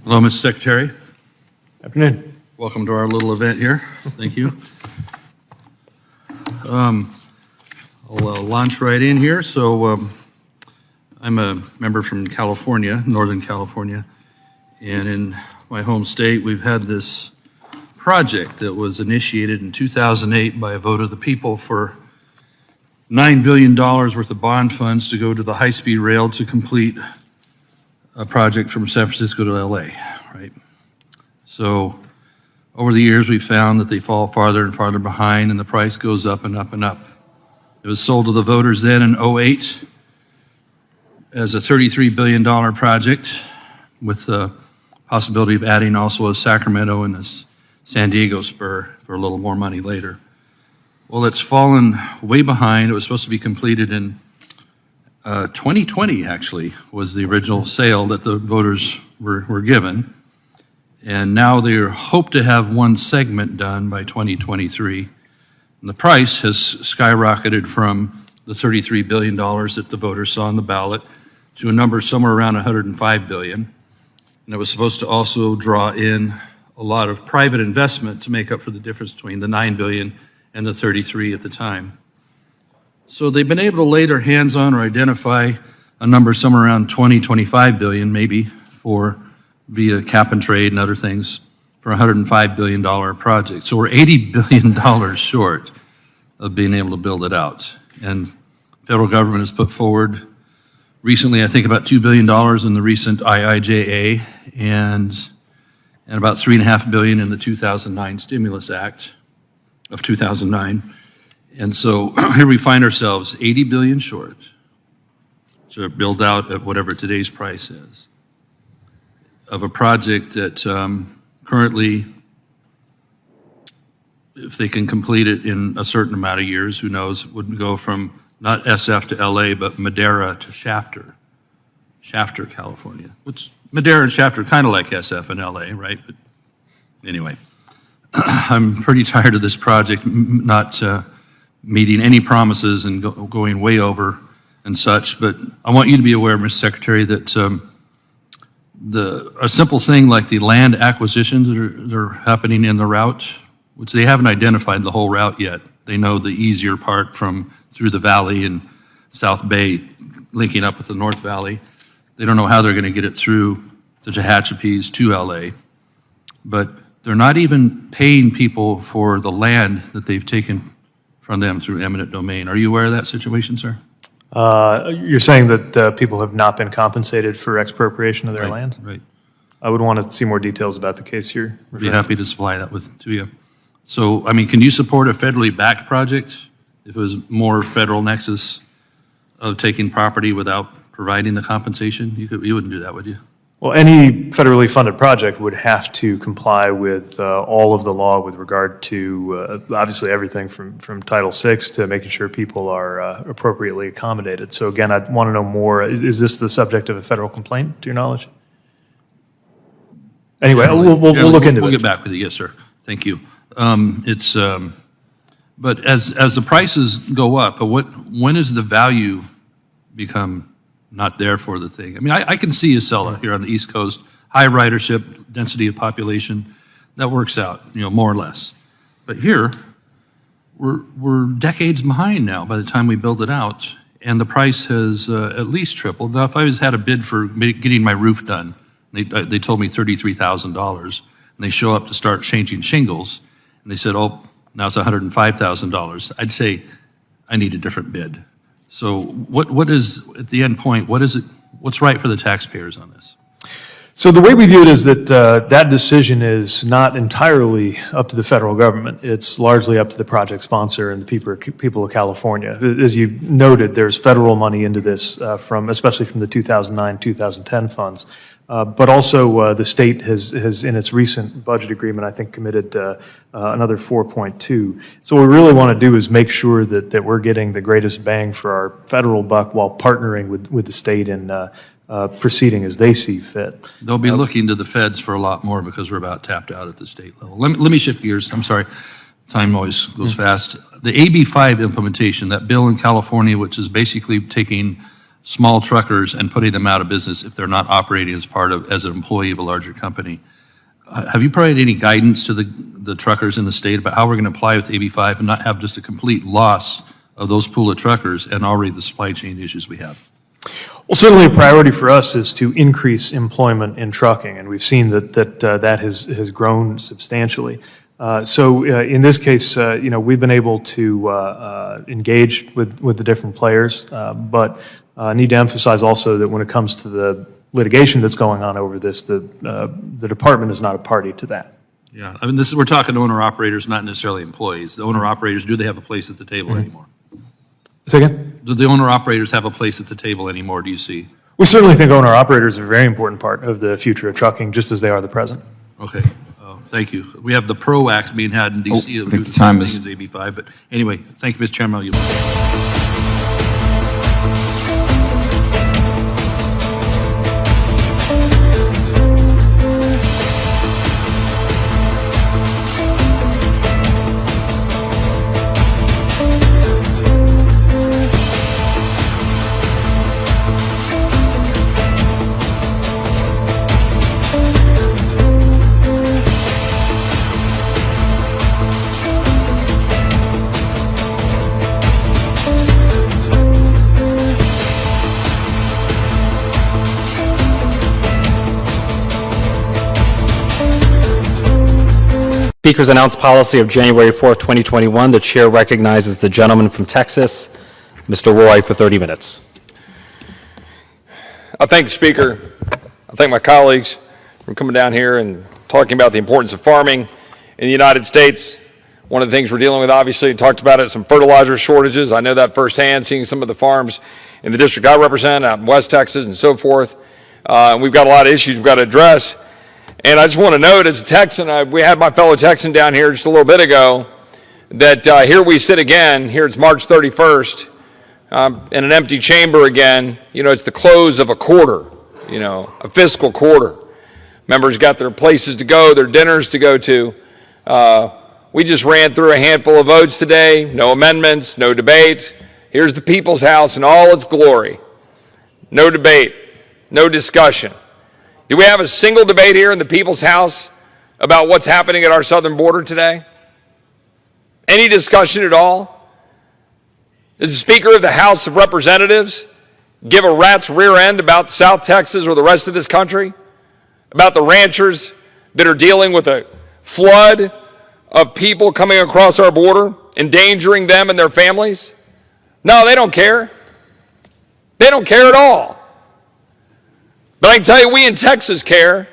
Hello, Mr. Secretary. Afternoon. Welcome to our little event here. Thank you. I'll launch right in here. So I'm a member from California, Northern California, and in my home state, we've had this project that was initiated in 2008 by a vote of the people for $9 billion worth of bond funds to go to the high-speed rail to complete a project from San Francisco to LA, right? So over the years, we've found that they fall farther and farther behind, and the price goes up and up and up. It was sold to the voters then in '08 as a $33 billion project with the possibility of adding also a Sacramento and a San Diego spur for a little more money later. Well, it's fallen way behind. It was supposed to be completed in 2020, actually, was the original sale that the voters were given. And now they hope to have one segment done by 2023. And the price has skyrocketed from the $33 billion that the voters saw on the ballot to a number somewhere around $105 billion. And it was supposed to also draw in a lot of private investment to make up for the difference between the $9 billion and the 33 at the time. So they've been able to lay their hands on or identify a number somewhere around 20, 25 billion maybe for via cap and trade and other things for a $105 billion project. So we're $80 billion short of being able to build it out. And federal government has put forward recently, I think about $2 billion in the recent IIJA and about $3.5 billion in the 2009 Stimulus Act of 2009. And so here we find ourselves 80 billion short to build out at whatever today's price is of a project that currently, if they can complete it in a certain amount of years, who knows, would go from not SF to LA, but Madera to Shafter, California. Which Madera and Shafter are kind of like SF and LA, right? But anyway, I'm pretty tired of this project not meeting any promises and going way over and such. But I want you to be aware, Mr. Secretary, that a simple thing like the land acquisitions that are happening in the route, which they haven't identified the whole route yet. They know the easier part from through the valley and South Bay, linking up with the North Valley. They don't know how they're going to get it through the Tehachapis to LA. But they're not even paying people for the land that they've taken from them through eminent domain. Are you aware of that situation, sir? You're saying that people have not been compensated for expropriation of their land? Right. I would want to see more details about the case here. I'd be happy to supply that to you. So, I mean, can you support a federally backed project if it was more federal nexus of taking property without providing the compensation? You wouldn't do that, would you? Well, any federally funded project would have to comply with all of the law with regard to obviously everything from Title VI to making sure people are appropriately accommodated. So again, I'd want to know more. Is this the subject of a federal complaint, to your knowledge? Anyway, we'll look into it. We'll get back with you. Yes, sir. Thank you. But as the prices go up, when does the value become not there for the thing? I mean, I can see Acela here on the East Coast, high ridership, density of population, that works out, more or less. But here, we're decades behind now by the time we build it out, and the price has at least tripled. Now, if I had a bid for getting my roof done, they told me $33,000, and they show up to start changing shingles, and they said, oh, now it's $105,000. I'd say, I need a different bid. So what is, at the end point, what's right for the taxpayers on this? So the way we view it is that that decision is not entirely up to the federal government. It's largely up to the project sponsor and the people of California. As you noted, there's federal money into this, especially from the 2009-2010 funds. But also the state has in its recent budget agreement, I think, committed another 4.2. So what we really want to do is make sure that we're getting the greatest bang for our federal buck while partnering with the state and proceeding as they see fit. They'll be looking to the feds for a lot more because we're about tapped out at the state level. Let me shift gears. I'm sorry. Time always goes fast. The AB 5 implementation, that bill in California, which is basically taking small truckers and putting them out of business if they're not operating as an employee of a larger company. Have you provided any guidance to the truckers in the state about how we're going to apply with AB5 and not have just a complete loss of those pool of truckers and already the supply chain issues we have? Well, certainly a priority for us is to increase employment in trucking, and we've seen that has grown substantially. So in this case, we've been able to engage with the different players, but need to emphasize also that when it comes to the litigation that's going on over this, the department is not a party to that. Yeah, I mean, we're talking owner-operators, not necessarily employees. The owner-operators, do they have a place at the table anymore? Say again? Do the owner-operators have a place at the table anymore, do you see? We certainly think owner-operators are a very important part of the future of trucking, just as they are the present. Okay, thank you. We have the PRO Act being had in D.C. I think the time is... AB5, but anyway, thank you, Mr. Chairman. Speaker's announced policy of January 4th, 2021. The chair recognizes the gentleman from Texas, Mr. Roy, for 30 minutes. I thank the Speaker. I thank my colleagues for coming down here and talking about the importance of farming in the United States. One of the things we're dealing with, obviously, talked about it, some fertilizer shortages. I know that firsthand, seeing some of the farms in the district I represent out in West Texas and so forth. And we've got a lot of issues we've got to address. And I just want to note, as a Texan, we had my fellow Texan down here just a little bit ago, that here we sit again. Here it's March 31st, in an empty chamber again. You know, it's the close of a quarter, a fiscal quarter. Members got their places to go, their dinners to go to. We just ran through a handful of votes today, no amendments, no debate. Here's the People's House in all its glory. No debate, no discussion. Do we have a single debate here in the People's House about what's happening at our southern border today? Any discussion at all? Does the Speaker of the House of Representatives give a rat's rear end about South Texas or the rest of this country? About the ranchers that are dealing with a flood of people coming across our border, endangering them and their families? No, they don't care. They don't care at all. But I can tell you, we in Texas care.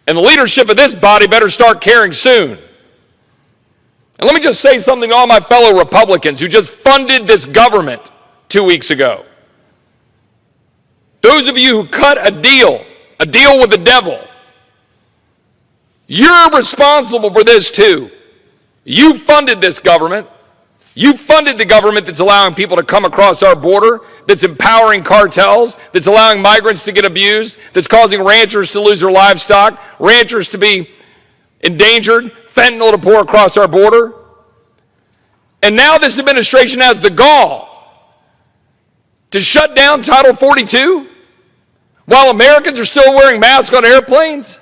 And the leadership of this body better start caring soon. And let me just say something to all my fellow Republicans who just funded this government 2 weeks ago. Those of you who cut a deal with the devil, you're responsible for this too. You funded this government. You funded the government that's allowing people to come across our border, that's empowering cartels, that's allowing migrants to get abused, that's causing ranchers to lose their livestock, ranchers to be endangered, fentanyl to pour across our border. And now this administration has the gall to shut down Title 42 while Americans are still wearing masks on airplanes,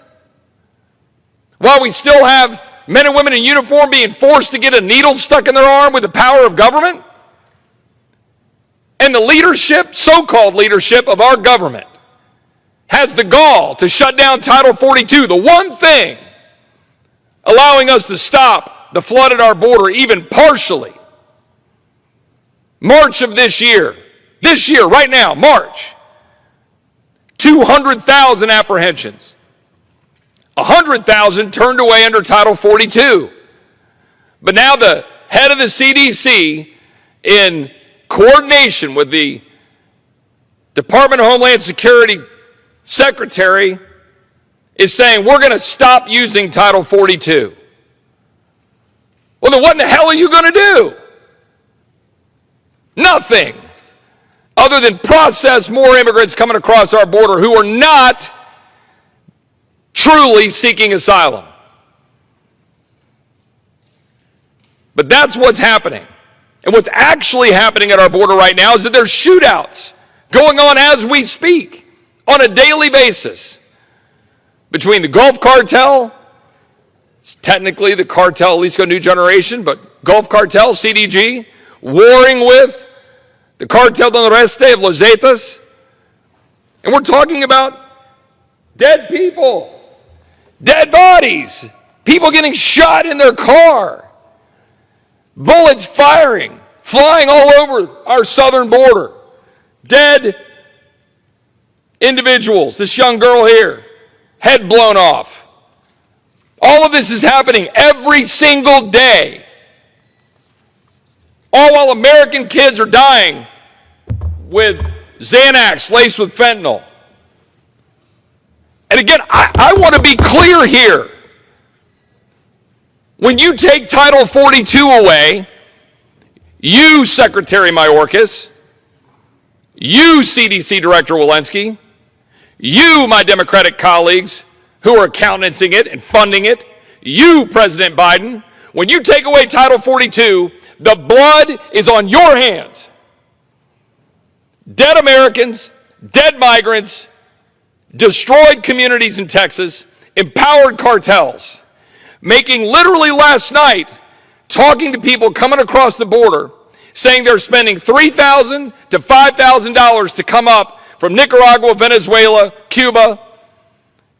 while we still have men and women in uniform being forced to get a needle stuck in their arm with the power of government. And the leadership, so-called leadership of our government, has the gall to shut down Title 42, the one thing allowing us to stop the flood at our border, even partially. March of this year, right now, March, 200,000 apprehensions. 100,000 turned away under Title 42. But now the head of the CDC, in coordination with the Department of Homeland Security Secretary, is saying we're going to stop using Title 42. Well, then what in the hell are you going to do? Nothing other than process more immigrants coming across our border who are not truly seeking asylum. But that's what's happening. And what's actually happening at our border right now is that there's shootouts going on as we speak on a daily basis between the Gulf Cartel, it's technically the cartel Jalisco New Generation, but Gulf Cartel, CDG, warring with the Cartel del Noreste of Los Zetas. And we're talking about dead people, dead bodies, people getting shot in their car, bullets firing, flying all over our southern border, dead individuals. This young girl here, head blown off. All of this is happening every single day. All while American kids are dying with Xanax laced with fentanyl. And again, I want to be clear here. When you take Title 42 away, you, Secretary Mayorkas, you, CDC Director Walensky, you, my Democratic colleagues who are countenancing it and funding it, you, President Biden, when you take away Title 42, the blood is on your hands. Dead Americans, dead migrants, destroyed communities in Texas, empowered cartels, making literally last night, talking to people coming across the border, saying they're spending $3,000 to $5,000 to come up from Nicaragua, Venezuela, Cuba,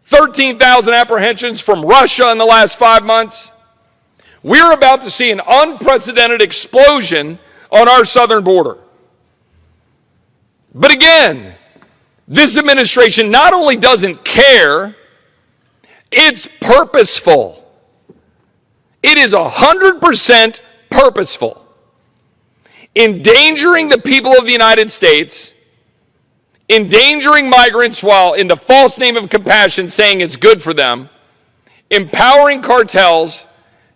13,000 apprehensions from Russia in the last 5 months. We're about to see an unprecedented explosion on our southern border. But again, this administration not only doesn't care, it's purposeful. It is 100% purposeful. Endangering the people of the United States, endangering migrants while in the false name of compassion saying it's good for them, empowering cartels,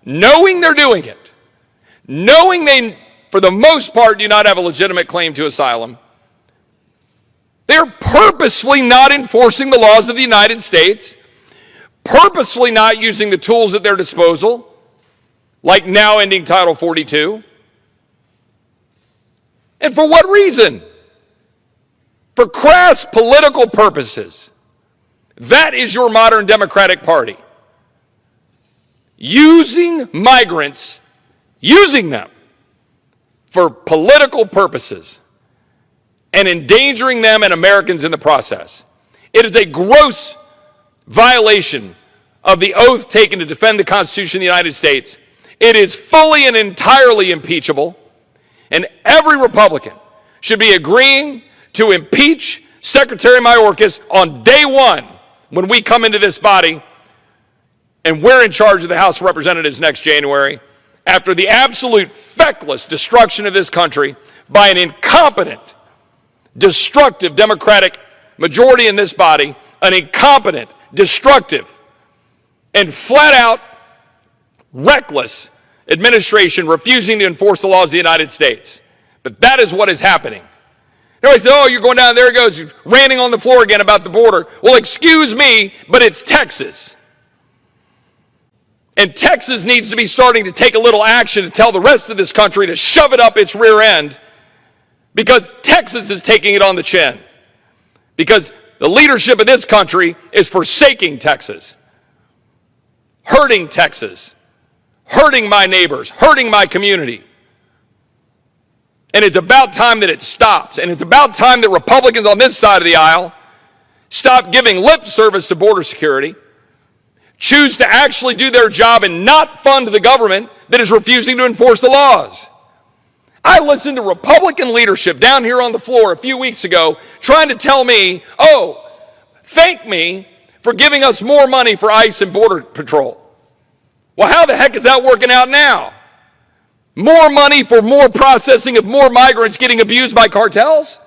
knowing they're doing it, knowing they, for the most part, do not have a legitimate claim to asylum. They're purposely not enforcing the laws of the United States, purposely not using the tools at their disposal, like now ending Title 42. And for what reason? For crass political purposes. That is your modern Democratic Party. Using migrants, using them for political purposes and endangering them and Americans in the process. It is a gross violation of the oath taken to defend the Constitution of the United States. It is fully and entirely impeachable, and every Republican should be agreeing to impeach Secretary Mayorkas on day one when we come into this body and we're in charge of the House of Representatives next January, after the absolute feckless destruction of this country by an incompetent, destructive Democratic majority in this body, an incompetent, destructive, and flat-out reckless administration refusing to enforce the laws of the United States. But that is what is happening. Everybody says, oh, you're going down, there he goes, you're ranting on the floor again about the border. Well, excuse me, but it's Texas. And Texas needs to be starting to take a little action to tell the rest of this country to shove it up its rear end, because Texas is taking it on the chin. Because the leadership of this country is forsaking Texas, hurting Texas, hurting my neighbors, hurting my community. And it's about time that it stops. And it's about time that Republicans on this side of the aisle stop giving lip service to border security, choose to actually do their job and not fund the government that is refusing to enforce the laws. I listened to Republican leadership down here on the floor a few weeks ago trying to tell me, oh, thank me for giving us more money for ICE and Border Patrol. Well, how the heck is that working out now? More money for more processing of more migrants getting abused by cartels?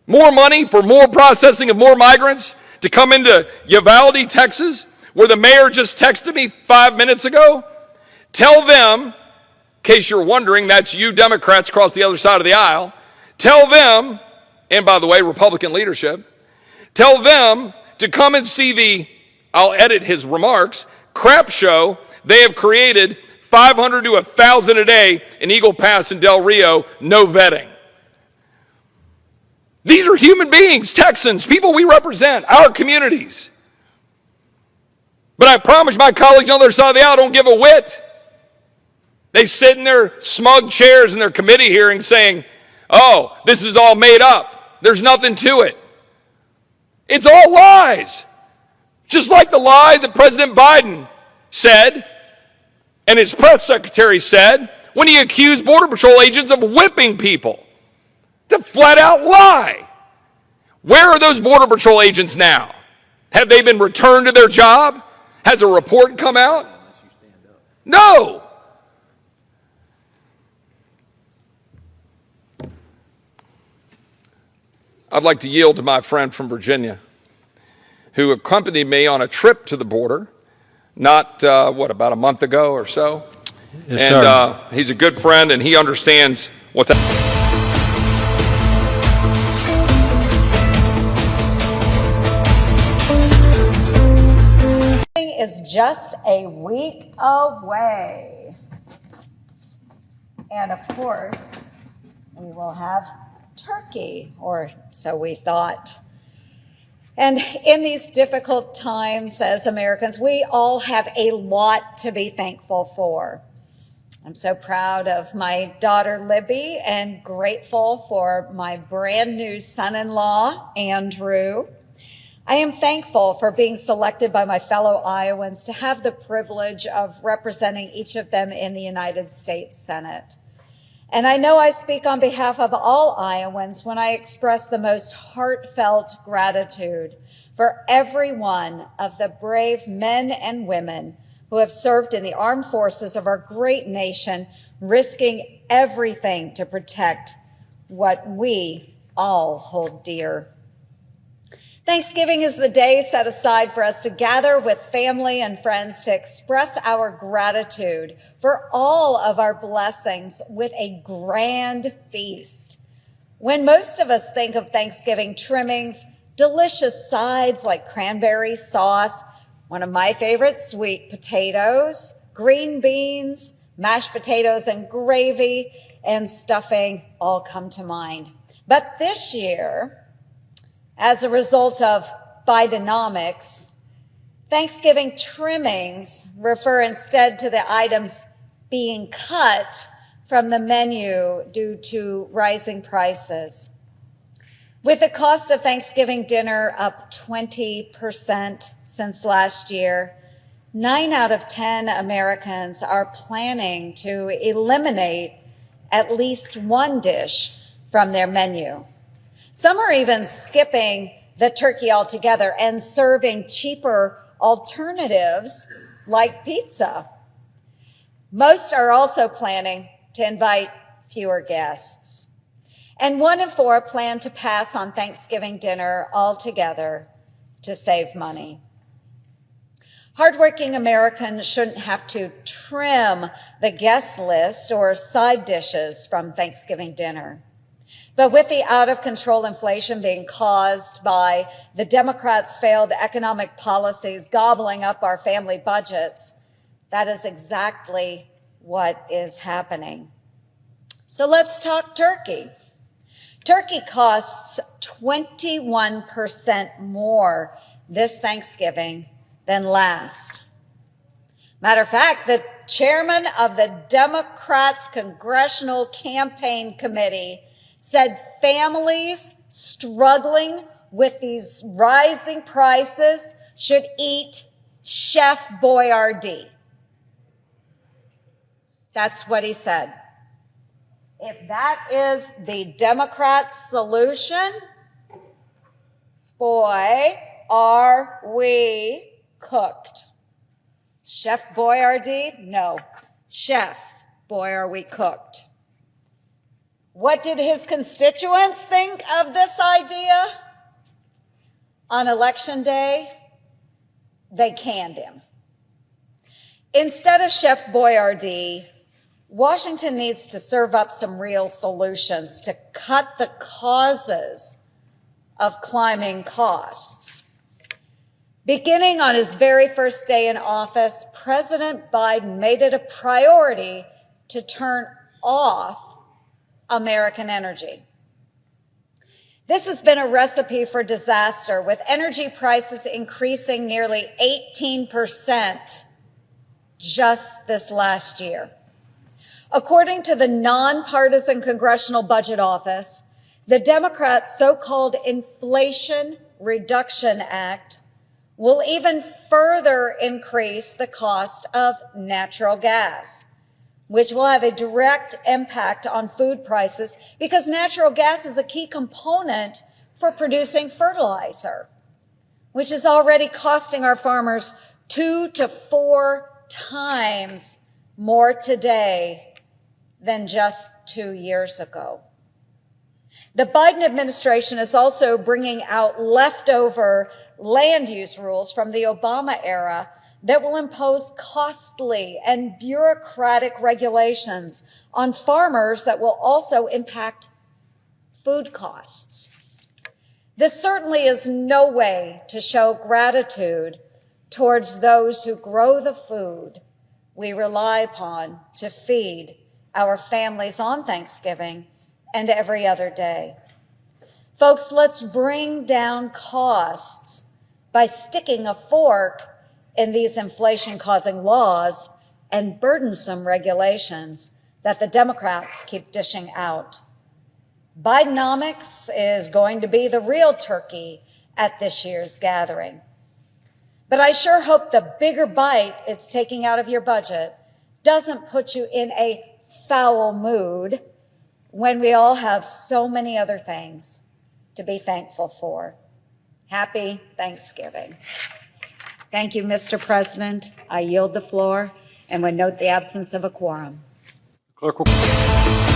More money for more processing of more migrants to come into Uvalde, Texas, where the mayor just texted me 5 minutes ago? Tell them, in case you're wondering, that's you Democrats across the other side of the aisle, tell them, and by the way, Republican leadership, tell them to come and see the, I'll edit his remarks, crap show they have created 500 to 1,000 a day in Eagle Pass and Del Rio, no vetting. These are human beings, Texans, people we represent, our communities. But I promise my colleagues on the other side of the aisle don't give a whit. They sit in their smug chairs in their committee hearings saying, oh, this is all made up. There's nothing to it. It's all lies. Just like the lie that President Biden said and his press secretary said when he accused Border Patrol agents of whipping people. The flat out lie. Where are those Border Patrol agents now? Have they been returned to their job? Has a report come out? No. I'd like to yield to my friend from Virginia who accompanied me on a trip to the border, not, about a month ago or so? Yes, and sir. He's a good friend, and he understands what's happening. Is just a week away. And of course, we will have turkey, or so we thought. And in these difficult times as Americans, we all have a lot to be thankful for. I'm so proud of my daughter, Libby, and grateful for my brand new son-in-law, Andrew. I am thankful for being selected by my fellow Iowans to have the privilege of representing each of them in the United States Senate. And I know I speak on behalf of all Iowans when I express the most heartfelt gratitude for every one of the brave men and women who have served in the armed forces of our great nation, risking everything to protect what we all hold dear. Thanksgiving is the day set aside for us to gather with family and friends to express our gratitude for all of our blessings with a grand feast. When most of us think of Thanksgiving trimmings, delicious sides like cranberry sauce, one of my favorites, sweet potatoes, green beans, mashed potatoes and gravy, and stuffing all come to mind. But this year, as a result of Bidenomics, Thanksgiving trimmings refer instead to the items being cut from the menu due to rising prices. With the cost of Thanksgiving dinner up 20% since last year, 9 out of 10 Americans are planning to eliminate at least one dish from their menu. Some are even skipping the turkey altogether and serving cheaper alternatives like pizza. Most are also planning to invite fewer guests. And 1 in 4 plan to pass on Thanksgiving dinner altogether to save money. Hardworking Americans shouldn't have to trim the guest list or side dishes from Thanksgiving dinner. But with the out-of-control inflation being caused by the Democrats' failed economic policies gobbling up our family budgets, that is exactly what is happening. So let's talk turkey. Turkey costs 21% more this Thanksgiving than last. Matter of fact, the chairman of the Democrats' Congressional Campaign Committee said families struggling with these rising prices should eat Chef Boyardee. That's what he said. If that is the Democrats' solution, boy, are we cooked. Chef Boyardee? No. Chef, boy, are we cooked. What did his constituents think of this idea? On Election Day, they canned him. Instead of Chef Boyardee, Washington needs to serve up some real solutions to cut the causes of climbing costs. Beginning on his very first day in office, President Biden made it a priority to turn off American energy. This has been a recipe for disaster, with energy prices increasing nearly 18% just this last year. According to the nonpartisan Congressional Budget Office, the Democrats' so-called Inflation Reduction Act will even further increase the cost of natural gas, which will have a direct impact on food prices because natural gas is a key component for producing fertilizer, which is already costing our farmers 2 to 4 times more today than just 2 years ago. The Biden administration is also bringing out leftover land use rules from the Obama era that will impose costly and bureaucratic regulations on farmers that will also impact food costs. This certainly is no way to show gratitude towards those who grow the food we rely upon to feed our families on Thanksgiving and every other day. Folks, let's bring down costs by sticking a fork in these inflation-causing laws and burdensome regulations that the Democrats keep dishing out. Bidenomics is going to be the real turkey at this year's gathering. But I sure hope the bigger bite it's taking out of your budget doesn't put you in a foul mood when we all have so many other things to be thankful for. Happy Thanksgiving. Thank you, Mr. President. I yield the floor and would note the absence of a quorum. Clerk will...